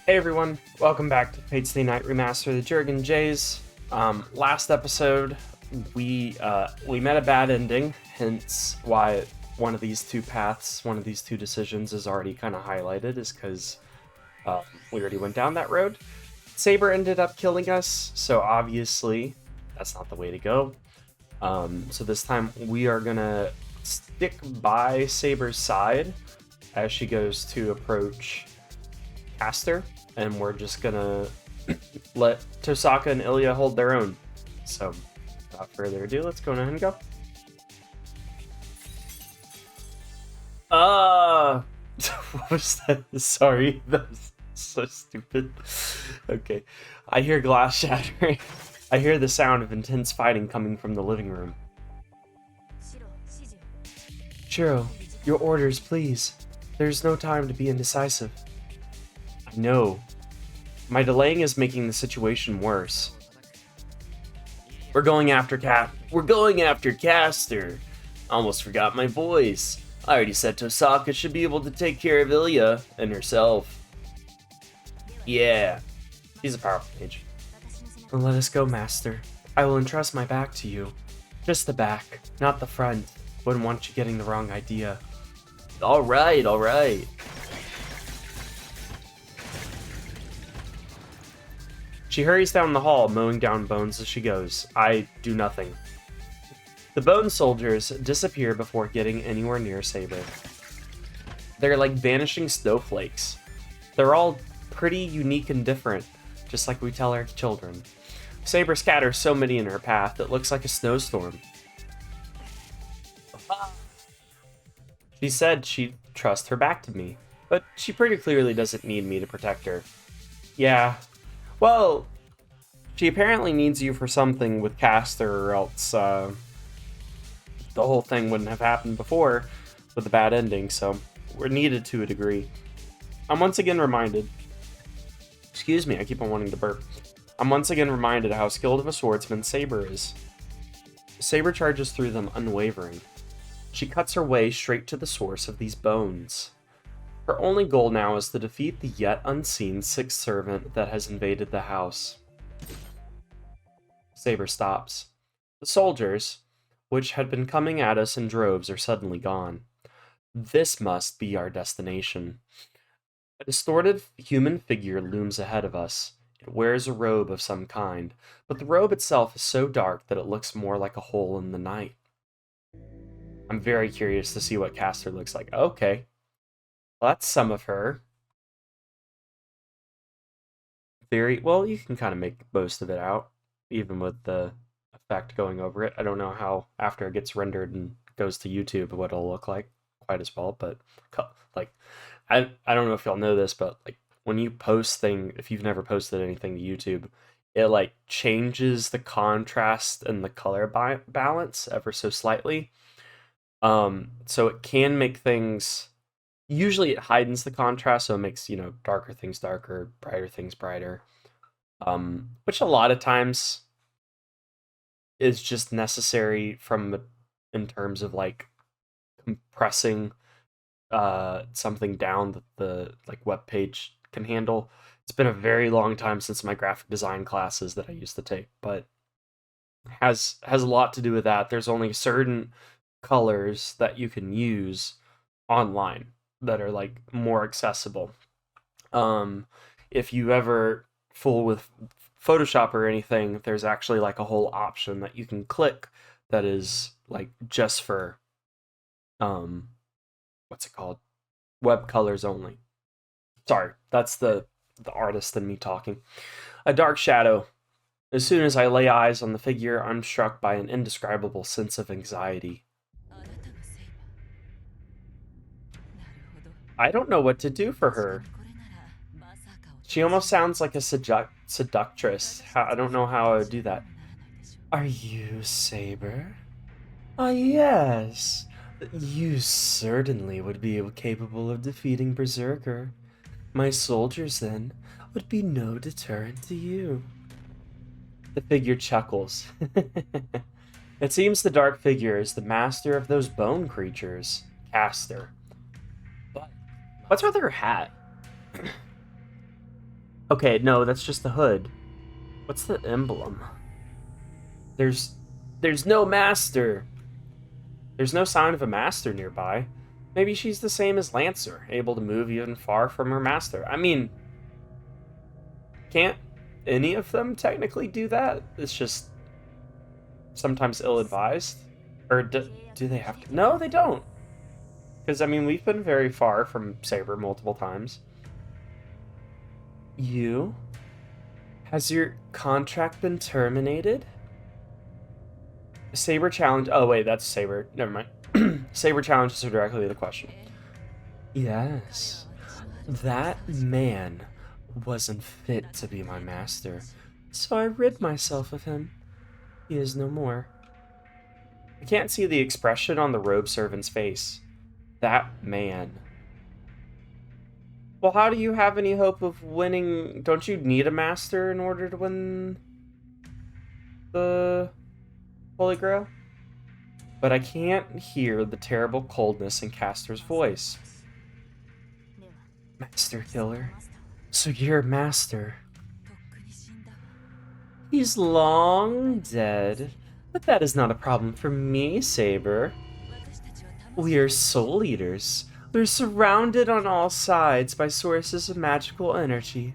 Hey everyone, welcome back to Fates of the Night Remastered, the Jurgen Jays. Last episode, we met a bad ending, hence why one of these two paths, one of these two decisions is already kind of highlighted, is because we already went down that road. Saber ended up killing us, so obviously that's not the way to go. So this time we are gonna stick by Saber's side as she goes to approach Caster, and we're just gonna let Tosaka and Ilya hold their own. So, without further ado, let's go ahead and go. What was that? Sorry, that was so stupid. Okay, I hear glass shattering. I hear the sound of intense fighting coming from the living room. Shirou, your orders, please. There's no time to be indecisive. I know. My delaying is making the situation worse. We're going after Caster. Almost forgot my voice. I already said Tosaka should be able to take care of Ilya and herself. Yeah, she's a powerful mage. Well, let us go, Master. I will entrust my back to you. Just the back, not the front. Wouldn't want you getting the wrong idea. Alright. She hurries down the hall, mowing down bones as she goes. I do nothing. The bone soldiers disappear before getting anywhere near Saber. They're like vanishing snowflakes. They're all pretty unique and different, just like we tell our children. Saber scatters so many in her path, it looks like a snowstorm. She said she'd trust her back to me, but she pretty clearly doesn't need me to protect her. Yeah. Well, she apparently needs you for something with Caster, or else the whole thing wouldn't have happened before with the bad ending, so we're needed to a degree. I'm once again reminded... Excuse me, I keep on wanting to burp. I'm once again reminded how skilled of a swordsman Saber is. Saber charges through them unwavering. She cuts her way straight to the source of these bones. Her only goal now is to defeat the yet unseen sixth servant that has invaded the house. Saber stops. The soldiers, which had been coming at us in droves, are suddenly gone. This must be our destination. A distorted human figure looms ahead of us. It wears a robe of some kind, but the robe itself is so dark that it looks more like a hole in the night. I'm very curious to see what Caster looks like. Okay. Well, that's some of her. Well, you can kind of make most of it out, even with the effect going over it. I don't know how, after it gets rendered and goes to YouTube, what it'll look like quite as well, but, like, I don't know if y'all know this, but, like, when you post if you've never posted anything to YouTube, it, like, changes the contrast and the color balance ever so slightly. So it can make things... Usually it heightens the contrast, so it makes, darker things darker, brighter things brighter. Which a lot of times is just necessary in terms of, like, compressing something down that the, like, web page can handle. It's been a very long time since my graphic design classes that I used to take, but has a lot to do with that. There's only certain colors that you can use online that are, like, more accessible. If you ever fool with Photoshop or anything, there's actually, like, a whole option that you can click that is, like, just for what's it called? Web colors only. Sorry, that's the artist in me talking. A dark shadow. As soon as I lay eyes on the figure, I'm struck by an indescribable sense of anxiety. I don't know what to do for her. She almost sounds like a seductress. I don't know how I would do that. Are you Saber? Ah, yes. You certainly would be capable of defeating Berserker. My soldiers, then, would be no deterrent to you. The figure chuckles. It seems the dark figure is the master of those bone creatures, Caster. But what's with her hat? Okay, no, that's just the hood. What's the emblem? There's no master. There's no sign of a master nearby. Maybe she's the same as Lancer, able to move even far from her master. I mean, can't any of them technically do that? It's just sometimes ill-advised. Or do they have to? No, they don't. Because, I mean, we've been very far from Saber multiple times. You? Has your contract been terminated? Saber challenge. Oh, wait, that's Saber. Never mind. Saber challenges her directly with a question. Yes. That man wasn't fit to be my master, so I rid myself of him. He is no more. I can't see the expression on the robe servant's face. That man. Well, how do you have any hope of winning? Don't you need a master in order to win the Holy Grail? But I can't hear the terrible coldness in Castor's voice. Master Killer. So you're master. He's long dead. But that is not a problem for me, Saber. We are soul eaters. We're surrounded on all sides by sources of magical energy.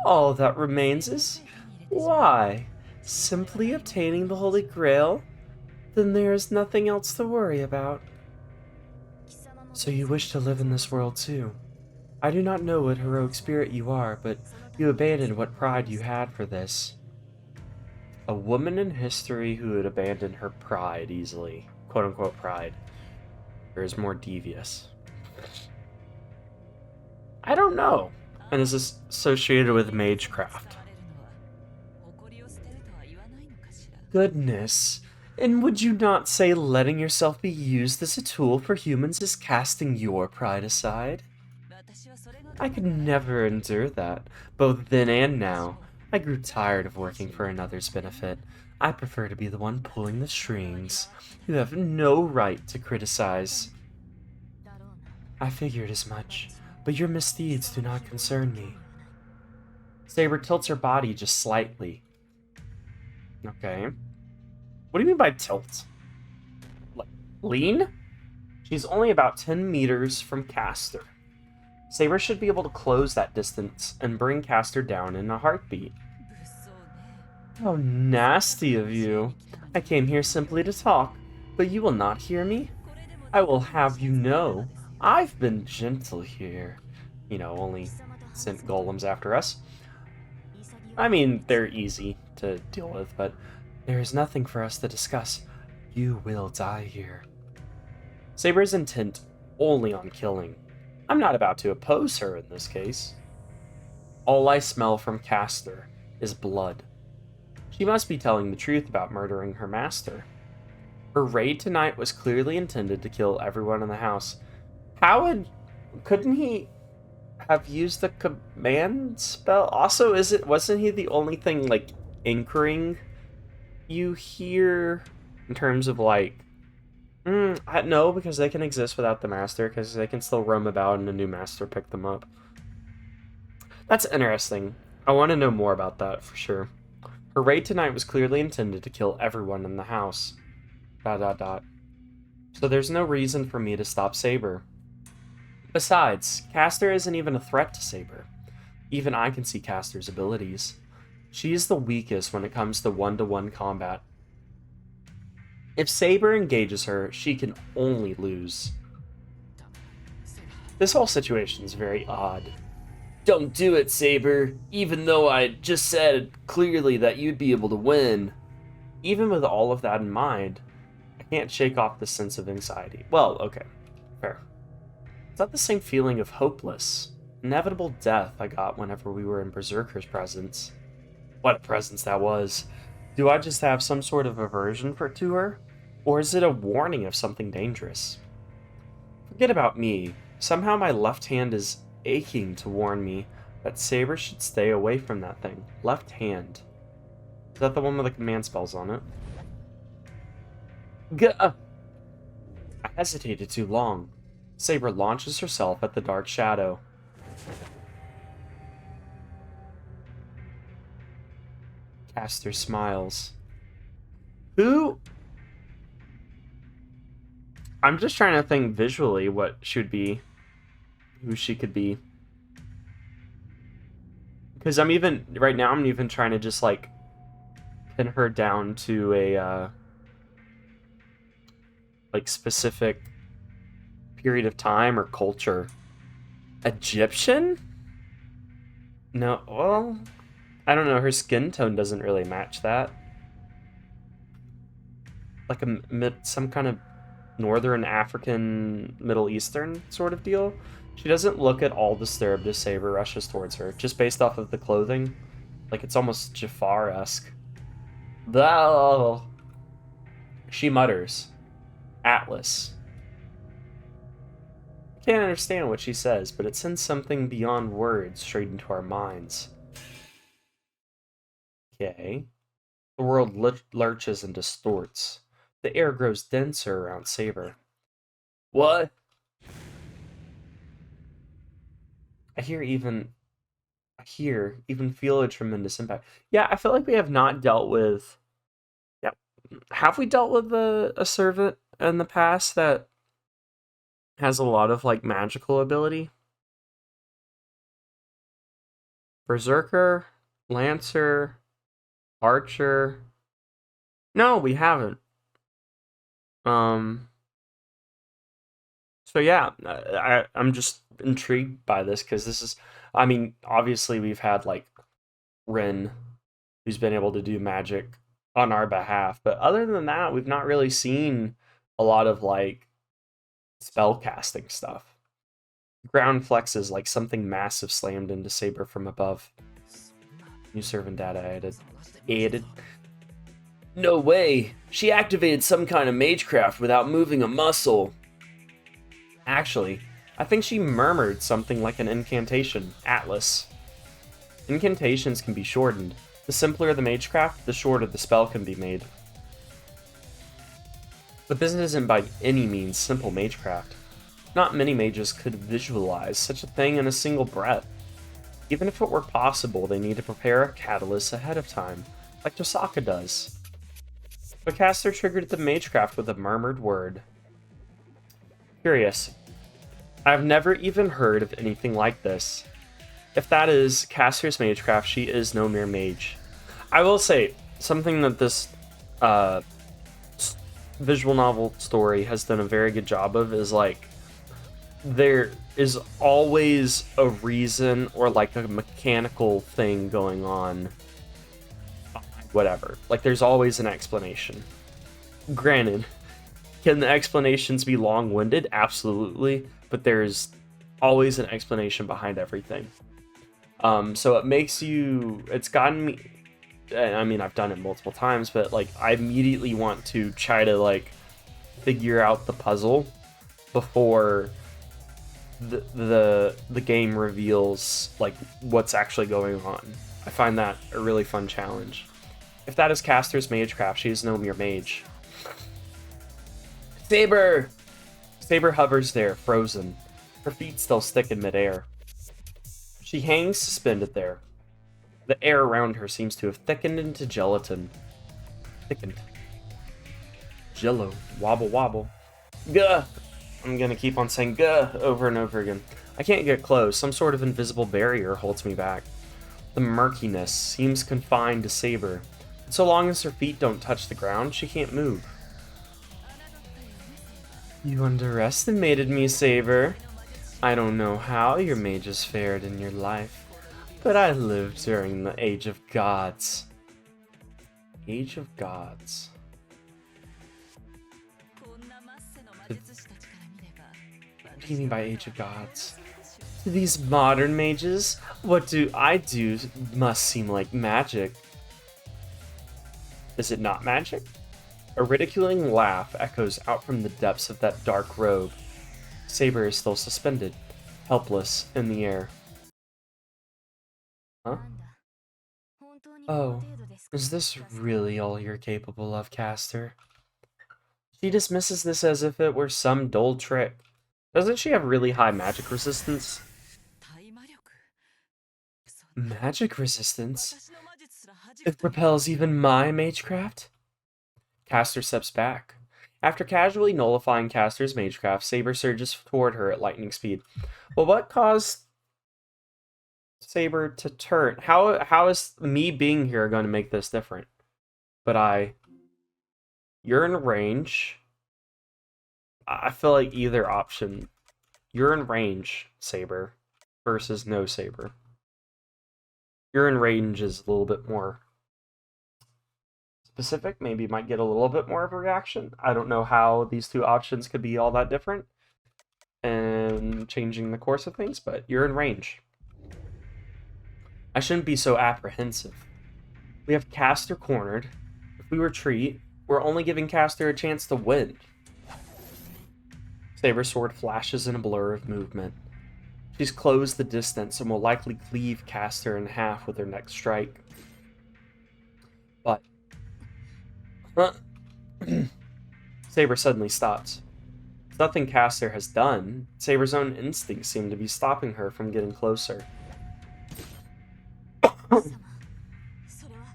All that remains is why? Simply obtaining the Holy Grail? Then there is nothing else to worry about. So you wish to live in this world too. I do not know what heroic spirit you are, but you abandoned what pride you had for this. A woman in history who would abandon her pride easily. Quote-unquote pride. Or is more devious. I don't know. And is this associated with magecraft? Goodness. And would you not say letting yourself be used as a tool for humans is casting your pride aside? I could never endure that, both then and now. I grew tired of working for another's benefit. I prefer to be the one pulling the strings. You have no right to criticize. I figured as much, but your misdeeds do not concern me. Saber tilts her body just slightly. Okay. What do you mean by tilt? Like, lean? She's only about 10 meters from Castor. Saber should be able to close that distance and bring Castor down in a heartbeat. How nasty of you. I came here simply to talk, but you will not hear me? I will have you know, I've been gentle here. You know, only sent golems after us. I mean, they're easy to deal with, but there is nothing for us to discuss. You will die here. Saber is intent only on killing. I'm not about to oppose her in this case. All I smell from Castor is blood. She must be telling the truth about murdering her master. Her raid tonight was clearly intended to kill everyone in the house. Couldn't he have used the command spell? Also, wasn't he the only thing, like, anchoring you here in terms of, like, no, because they can exist without the master, because they can still roam about and a new master pick them up. That's interesting. I want to know more about that, for sure. Her raid tonight was clearly intended to kill everyone in the house. ... So there's no reason for me to stop Saber. Besides, Castor isn't even a threat to Saber. Even I can see Castor's abilities. She is the weakest when it comes to one-to-one combat. If Saber engages her, she can only lose. This whole situation is very odd. Don't do it, Saber, even though I just said clearly that you'd be able to win. Even with all of that in mind, I can't shake off the sense of anxiety. Well, okay, fair. It's not the same feeling of hopeless, inevitable death I got whenever we were in Berserker's presence. What a presence that was. Do I just have some sort of aversion to her? Or is it a warning of something dangerous? Forget about me. Somehow my left hand is aching to warn me that Saber should stay away from that thing. Left hand. Is that the one with the command spells on it? I hesitated too long. Saber launches herself at the dark shadow. Caster smiles. Who? I'm just trying to think visually what should be, who she could be. Because I'm even trying to just like pin her down to a like specific period of time or culture. Egyptian? No, well, I don't know. Her skin tone doesn't really match that. Like some kind of Northern African, Middle Eastern sort of deal. She doesn't look at all disturbed as Saber rushes towards her, just based off of the clothing. Like, it's almost Jafar-esque. Though, she mutters, Atlas. I can't understand what she says, but it sends something beyond words straight into our minds. Okay. The world lurches and distorts. The air grows denser around Saber. What? I even feel a tremendous impact. Yeah, I feel like we have not dealt with... Yeah. Have we dealt with a servant in the past that has a lot of, like, magical ability? Berserker, Lancer, Archer... No, we haven't. So yeah, I'm just intrigued by this because this is, I mean, obviously we've had like Rin, who's been able to do magic on our behalf, but other than that, we've not really seen a lot of like spell casting stuff. Ground flexes like something massive slammed into Saber from above. New servant data added. No way! She activated some kind of magecraft without moving a muscle. Actually, I think she murmured something like an incantation, Atlas. Incantations can be shortened. The simpler the magecraft, the shorter the spell can be made. But this isn't by any means simple magecraft. Not many mages could visualize such a thing in a single breath. Even if it were possible, they need to prepare a catalyst ahead of time, like Tosaka does. But Caster triggered the magecraft with a murmured word. Curious. I've never even heard of anything like this. If that is Caster's magecraft, she is no mere mage. I will say, something that this visual novel story has done a very good job of is like, there is always a reason or like a mechanical thing going on. Whatever. Like, there's always an explanation. Granted, can the explanations be long-winded? Absolutely. But there's always an explanation behind everything. So it makes you... It's gotten me... I mean, I've done it multiple times, but, like, I immediately want to try to, like, figure out the puzzle before the game reveals, like, what's actually going on. I find that a really fun challenge. If that is Caster's magecraft, she is no mere mage. Saber! Saber hovers there, frozen. Her feet still stick in midair. She hangs suspended there. The air around her seems to have thickened into gelatin. Thickened. Jello. Wobble wobble. Gah! I'm gonna keep on saying gah over and over again. I can't get close. Some sort of invisible barrier holds me back. The murkiness seems confined to Saber. And so long as her feet don't touch the ground, she can't move. You underestimated me, Saber. I don't know how your mages fared in your life, but I lived during the Age of Gods. Age of Gods. What do you mean by Age of Gods? To these modern mages, what do I do must seem like magic. Is it not magic? A ridiculing laugh echoes out from the depths of that dark robe. Saber is still suspended, helpless in the air. Huh? Oh, is this really all you're capable of, Caster? She dismisses this as if it were some dull trick. Doesn't she have really high magic resistance? Magic resistance? It repels even my magecraft? Caster steps back. After casually nullifying Caster's magecraft, Saber surges toward her at lightning speed. Well, what caused Saber to turn? How is me being here going to make this different? But you're in range. I feel like either option. You're in range, Saber, versus no Saber. You're in range is a little bit more specific. Maybe you might get a little bit more of a reaction. I don't know how these two options could be all that different and changing the course of things, but you're in range. I shouldn't be so apprehensive. We have Caster cornered. If we retreat, we're only giving Caster a chance to win. Saber's sword flashes in a blur of movement. She's closed the distance and will likely cleave Caster in half with her next strike. But Saber suddenly stops. It's nothing Caster has done. Saber's own instincts seem to be stopping her from getting closer.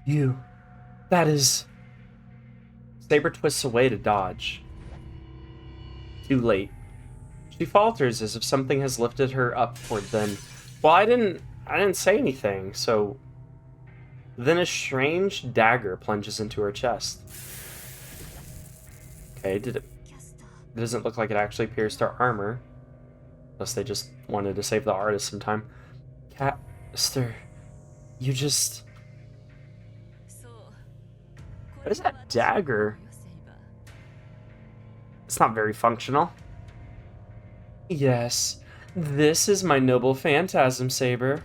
You. That is... Saber twists away to dodge. Too late. She falters as if something has lifted her up toward them. Well, I didn't say anything, so... Then a strange dagger plunges into her chest. Okay, it doesn't look like it actually pierced her armor. Unless they just wanted to save the artist some time. Caster, you just... What is that dagger? It's not very functional. Yes, this is my noble Phantasm Saber.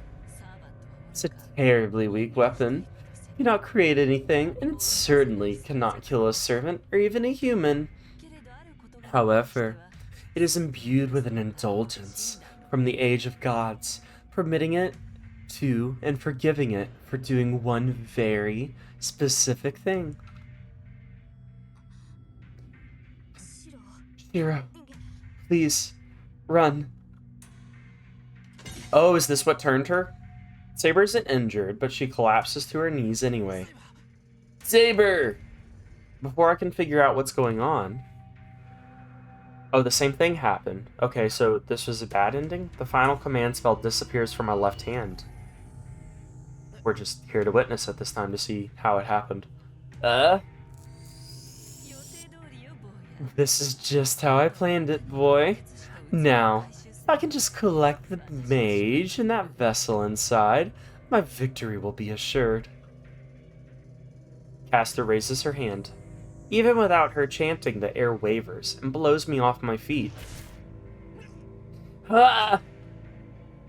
It's a terribly weak weapon. It cannot create anything, and it certainly cannot kill a servant or even a human. However, it is imbued with an indulgence from the age of gods, permitting it to and forgiving it for doing one very specific thing. Shirou, please, run. Oh, is this what turned her? Saber isn't injured, but she collapses to her knees anyway. Saber! Before I can figure out what's going on... Oh, the same thing happened. Okay, so this was a bad ending? The final command spell disappears from my left hand. We're just here to witness it this time to see how it happened. This is just how I planned it, boy. Now, if I can just collect the mage and that vessel inside, my victory will be assured. Caster raises her hand. Even without her chanting, the air wavers and blows me off my feet. Ah!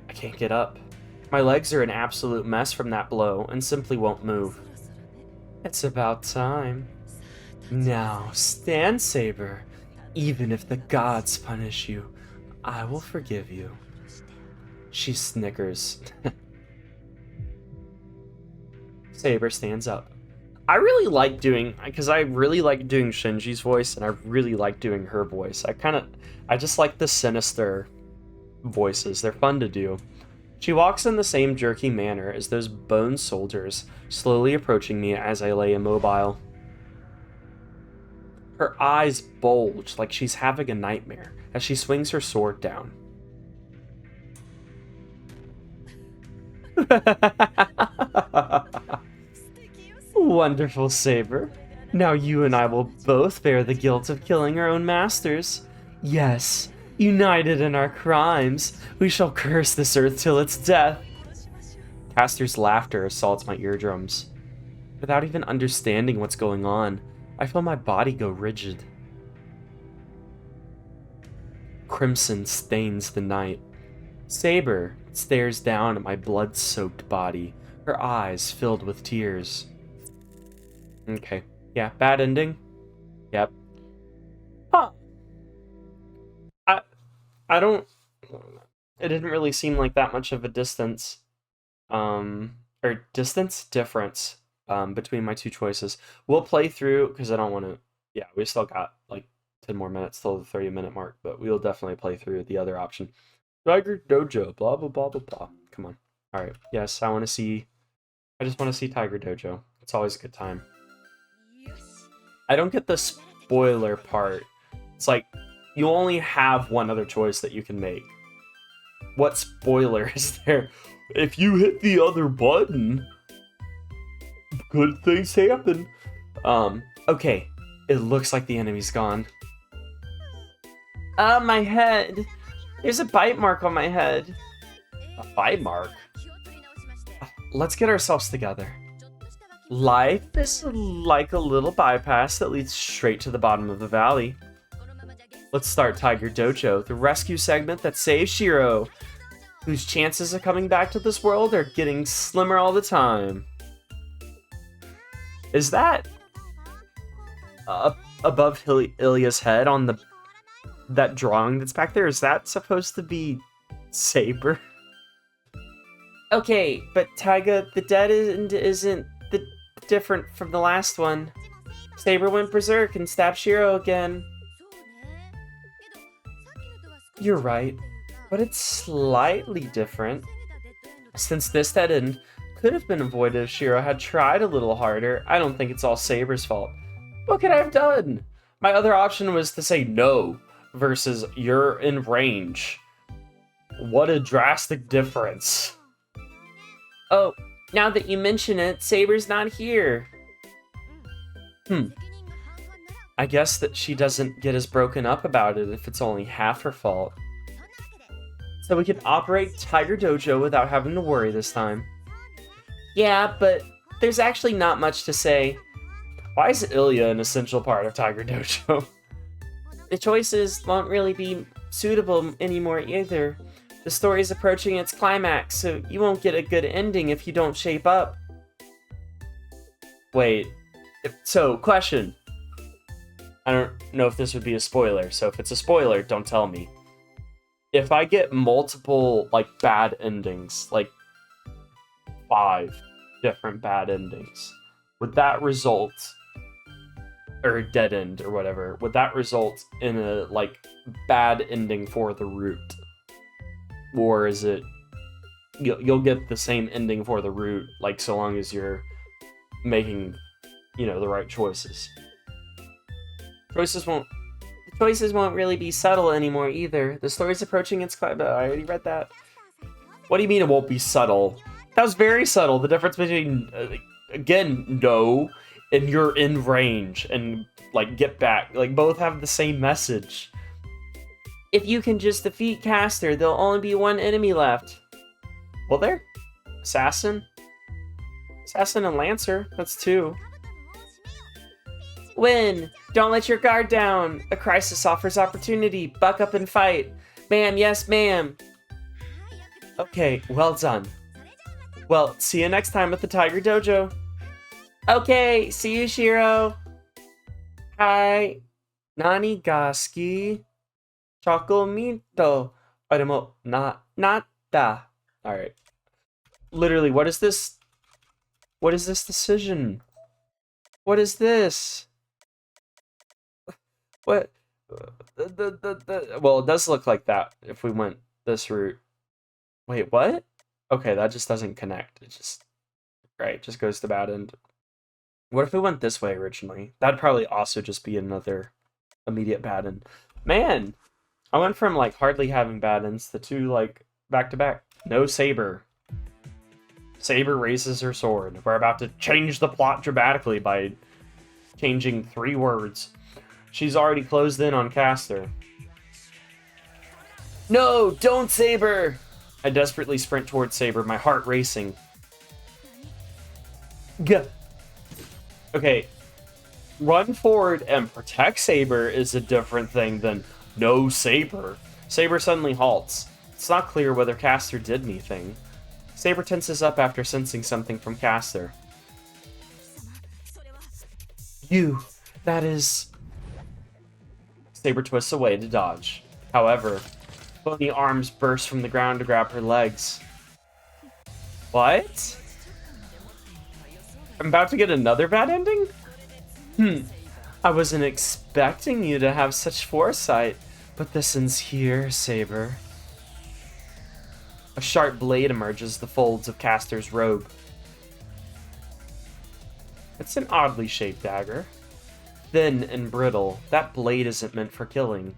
I can't get up. My legs are an absolute mess from that blow and simply won't move. It's about time. Now, stand, Saber. Even if the gods punish you, I will forgive you. She snickers. Saber stands up. I really like doing, because I really like doing Shinji's voice, and I really like doing her voice. I just like the sinister voices. They're fun to do. She walks in the same jerky manner as those bone soldiers, slowly approaching me as I lay immobile. Her eyes bulge like she's having a nightmare as she swings her sword down. Wonderful, Saber. Now you and I will both bear the guilt of killing our own masters. Yes, united in our crimes, we shall curse this earth till its death. Caster's laughter assaults my eardrums. Without even understanding what's going on, I feel my body go rigid. Crimson stains the night. Saber stares down at my blood-soaked body, her eyes filled with tears. Okay, yeah, bad ending. Yep. Huh. I don't... It didn't really seem like that much of a distance. Difference. Between my two choices. We'll play through, because I don't want to... Yeah, we still got, like, 10 more minutes till the 30-minute mark, but we'll definitely play through the other option. Dagger Dojo, blah, blah, blah, blah, blah. Come on. Alright, yes, I just want to see Tiger Dojo. It's always a good time. I don't get the spoiler part. It's like, you only have one other choice that you can make. What spoiler is there? If you hit the other button, good things happen. Okay. It looks like the enemy's gone. My head. There's a bite mark on my head. A bite mark? Let's get ourselves together. Life is like a little bypass that leads straight to the bottom of the valley. Let's start Tiger Dojo, the rescue segment that saves Shirou, whose chances of coming back to this world are getting slimmer all the time. Is that above Ilya's head on that drawing that's back there? Is that supposed to be Saber? Okay, but Taiga, the dead isn't different from the last one. Saber went berserk and stabbed Shirou again. You're right, but it's slightly different. Since this dead end could have been avoided if Shirou had tried a little harder, I don't think it's all Saber's fault. What could I have done? My other option was to say no, versus you're in range. What a drastic difference. Oh, now that you mention it, Saber's not here. I guess that she doesn't get as broken up about it if it's only half her fault. So we can operate Tiger Dojo without having to worry this time. Yeah, but there's actually not much to say. Why is Ilya an essential part of Tiger Dojo? The choices won't really be suitable anymore either. The story is approaching its climax, so you won't get a good ending if you don't shape up. Wait, so question. I don't know if this would be a spoiler, so if it's a spoiler, don't tell me. If I get multiple, bad endings, 5 different bad endings, would that result, or dead end or whatever, would that result in a, bad ending for the root? Or is it, you'll get the same ending for the root, so long as you're making, the right choices? The choices won't really be subtle anymore either. The story's approaching its climax. I already read that. What do you mean it won't be subtle? That was very subtle. The difference between, again, no, and you're in range, and, get back. Both have the same message. If you can just defeat Caster, there'll only be one enemy left. Will there? Assassin? Assassin and Lancer. That's 2. Win! Don't let your guard down! A crisis offers opportunity. Buck up and fight. Ma'am, yes, ma'am. Okay, well done. Well, see you next time at the Tiger Dojo. Okay, see you, Shirou. Hi. Nani ga suki? Chocolate. Oremo natta. Alright. Literally, what is this? What is this decision? What is this? What? Well, it does look like that if we went this route. Wait, what? Okay, that just doesn't connect. It just... Right, just goes to bad end. What if we went this way originally? That'd probably also just be another immediate bad end. Man! I went from, hardly having bad ends to 2, back-to-back. No Saber. Saber raises her sword. We're about to change the plot dramatically by changing 3 words. She's already closed in on Caster. No! Don't, Saber! I desperately sprint towards Saber, my heart racing. Gah! Okay. Run forward and protect Saber is a different thing than no Saber. Saber suddenly halts. It's not clear whether Caster did anything. Saber tenses up after sensing something from Caster. You! That is... Saber twists away to dodge. However, bony arms burst from the ground to grab her legs. What? I'm about to get another bad ending? I wasn't expecting you to have such foresight, but this ends here, Saber. A sharp blade emerges the folds of Castor's robe. It's an oddly shaped dagger. Thin and brittle, that blade isn't meant for killing.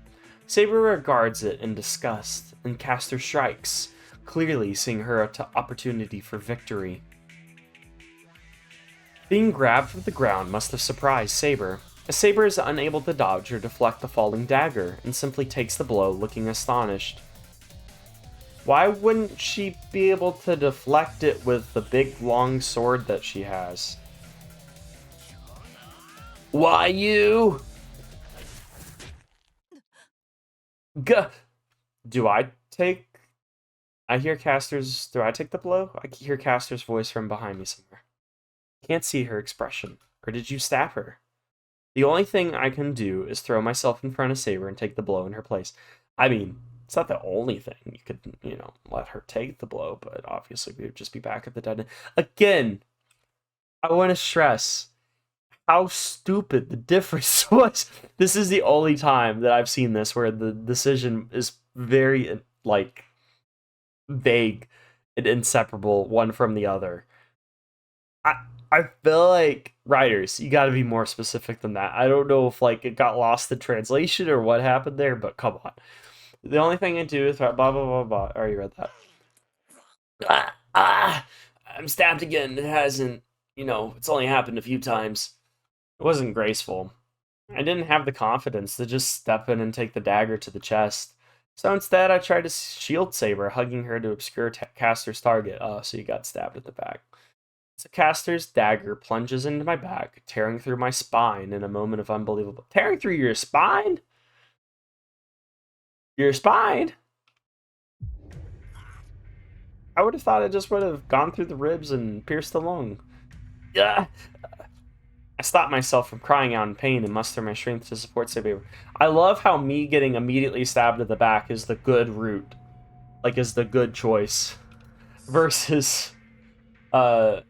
Saber regards it in disgust, and Castor strikes, clearly seeing her opportunity for victory. Being grabbed from the ground must have surprised Saber, as Saber is unable to dodge or deflect the falling dagger, and simply takes the blow, looking astonished. Why wouldn't she be able to deflect it with the big long sword that she has? Why you? Do I take... I hear Castor's... Do I take the blow? I hear Castor's voice from behind me somewhere. Can't see her expression. Or did you stab her? The only thing I can do is throw myself in front of Saber and take the blow in her place. I mean, it's not the only thing. You could, let her take the blow, but obviously we would just be back at the dead end. Again, I want to stress how stupid the difference was. This is the only time that I've seen this where the decision is very, vague and inseparable one from the other. I feel like, writers, you gotta be more specific than that. I don't know if, it got lost in translation or what happened there, but come on. The only thing I do is blah, blah, blah, blah. I already read that. I'm stabbed again. It hasn't, it's only happened a few times. It wasn't graceful. I didn't have the confidence to just step in and take the dagger to the chest. So instead, I tried to shield Saber, hugging her to obscure Castor's target. Oh, so you got stabbed at the back. So Castor's dagger plunges into my back, tearing through my spine in a moment of unbelievable... Tearing through your spine? Your spine? I would have thought it just would have gone through the ribs and pierced the lung. Yeah. I stopped myself from crying out in pain and muster my strength to support Saber. I love how me getting immediately stabbed at the back is the good route. Is the good choice. Versus, other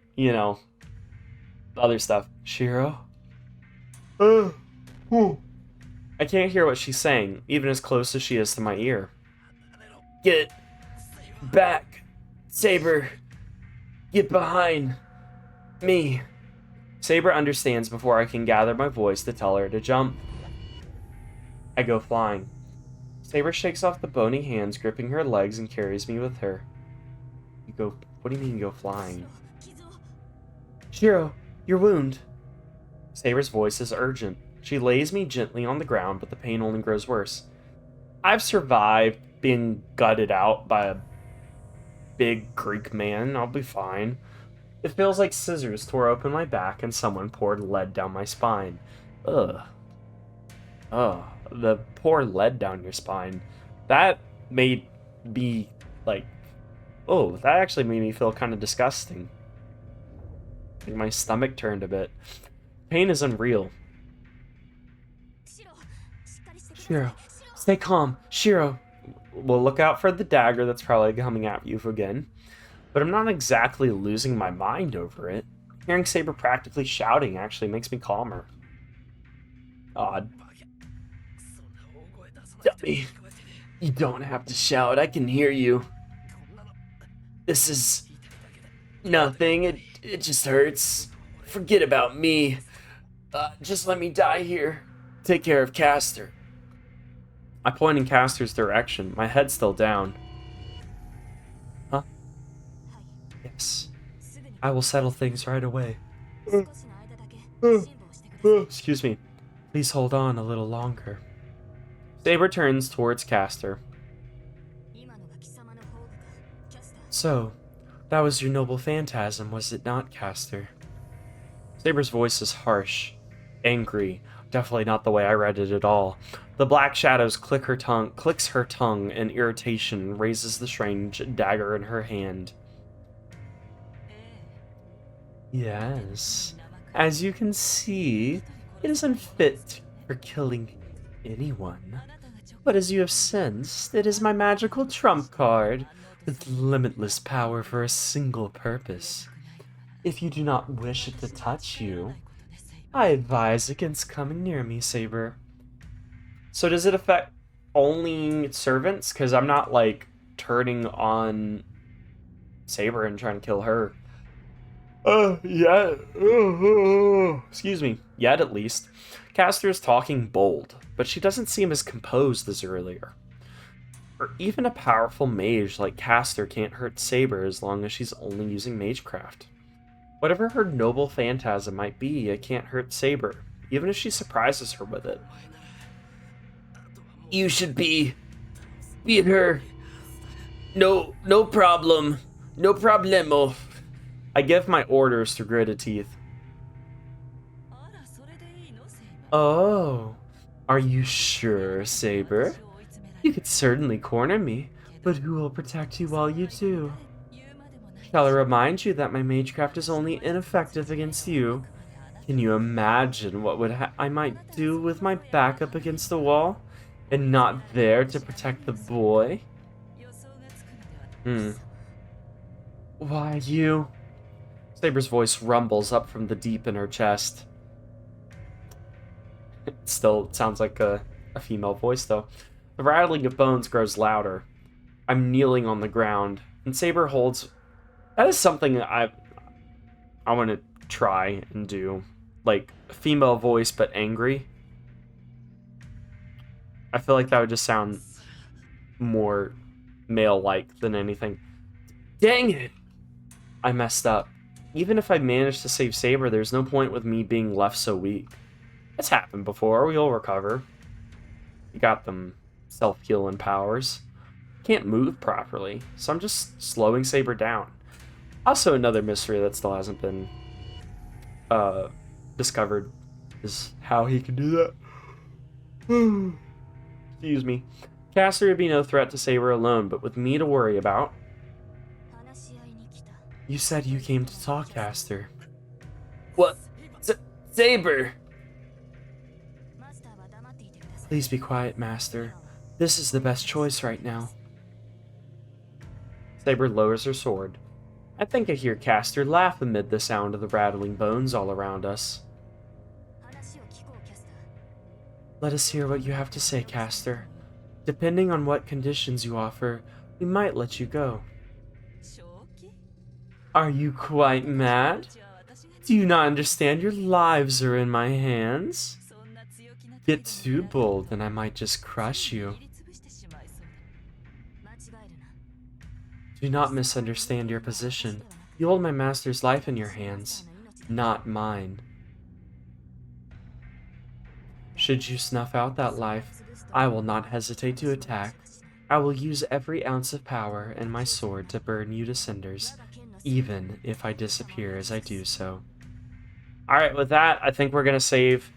stuff. Shirou? I can't hear what she's saying, even as close as she is to my ear. Get back, Saber. Get behind me. Saber understands before I can gather my voice to tell her to jump. I go flying. Saber shakes off the bony hands gripping her legs and carries me with her. What do you mean you go flying? Shirou, your wound. Saber's voice is urgent. She lays me gently on the ground, but the pain only grows worse. I've survived being gutted out by a big Greek man. I'll be fine. It feels like scissors tore open my back and someone poured lead down my spine. Ugh. Oh, the pour lead down your spine. That made me, that actually made me feel kind of disgusting. My stomach turned a bit. Pain is unreal. Shirou, stay calm. Shirou. Well, look out for the dagger that's probably coming at you again. But I'm not exactly losing my mind over it. Hearing Saber practically shouting actually makes me calmer. Odd. Dummy. You don't have to shout. I can hear you. This is nothing. It just hurts. Forget about me. Just let me die here. Take care of Castor. I point in Castor's direction, my head still down. Huh? Yes. I will settle things right away. Excuse me. Please hold on a little longer. Saber turns towards Castor. So, that was your noble phantasm, was it not, Castor? Saber's voice is harsh, angry, definitely not the way I read it at all. The black shadows clicks her tongue in irritation, raises the strange dagger in her hand. Yes, as you can see, it is unfit for killing anyone. But as you have sensed, it is my magical trump card, with limitless power for a single purpose. If you do not wish it to touch you, I advise against coming near me, Saber. So does it affect only servants? Because I'm not, turning on Saber and trying to kill her. Yeah. Excuse me. Yet, at least. Caster is talking bold, but she doesn't seem as composed as earlier. Or even a powerful mage like Caster can't hurt Saber as long as she's only using magecraft. Whatever her noble phantasm might be, it can't hurt Saber, even if she surprises her with it. You should beat her. No problem. No problemo. I give my orders through gritted teeth. Oh, are you sure, Saber? You could certainly corner me, but who will protect you while you do? Shall I remind you that my magecraft is only ineffective against you? Can you imagine what I might do with my back up against the wall, and not there to protect the boy? Why, you... Saber's voice rumbles up from the deep in her chest. It still sounds like a female voice, though. The rattling of bones grows louder. I'm kneeling on the ground, and Saber holds... That is something I want to try and do. Like, a female voice, but angry. I feel like that would just sound more male-like than anything. Dang it! I messed up. Even if I manage to save Saber, there's no point with me being left so weak. It's happened before, we'll recover. You got them self-healing powers. Can't move properly, so I'm just slowing Saber down. Also, another mystery that still hasn't been discovered is how he can do that. Excuse me. Caster would be no threat to Saber alone, but with me to worry about. You said you came to talk, Caster. What? Saber! Please be quiet, Master. This is the best choice right now. Saber lowers her sword. I think I hear Caster laugh amid the sound of the rattling bones all around us. Let us hear what you have to say, Caster. Depending on what conditions you offer, we might let you go. Are you quite mad? Do you not understand your lives are in my hands? Get too bold and I might just crush you. Do not misunderstand your position. You hold my master's life in your hands, not mine. Should you snuff out that life, I will not hesitate to attack. I will use every ounce of power and my sword to burn you to cinders, even if I disappear as I do so. Alright, with that, I think we're going to save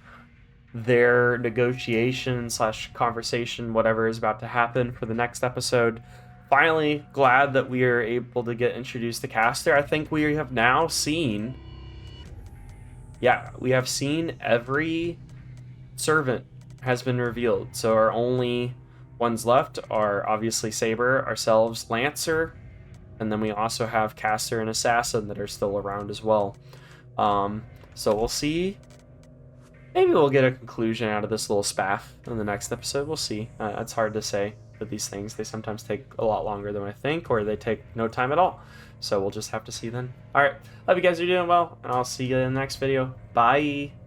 their negotiation / conversation, whatever is about to happen, for the next episode. Finally, glad that we are able to get introduced to Caster. I think we have now seen... Yeah, we have seen every servant has been revealed. So our only ones left are obviously Saber, ourselves, Lancer, and then we also have Caster and Assassin that are still around as well. So we'll see. Maybe we'll get a conclusion out of this little spaff in the next episode. We'll see. It's hard to say with these things. They sometimes take a lot longer than I think, or they take no time at all. So we'll just have to see then. Alright, hope you guys are doing well, and I'll see you in the next video. Bye!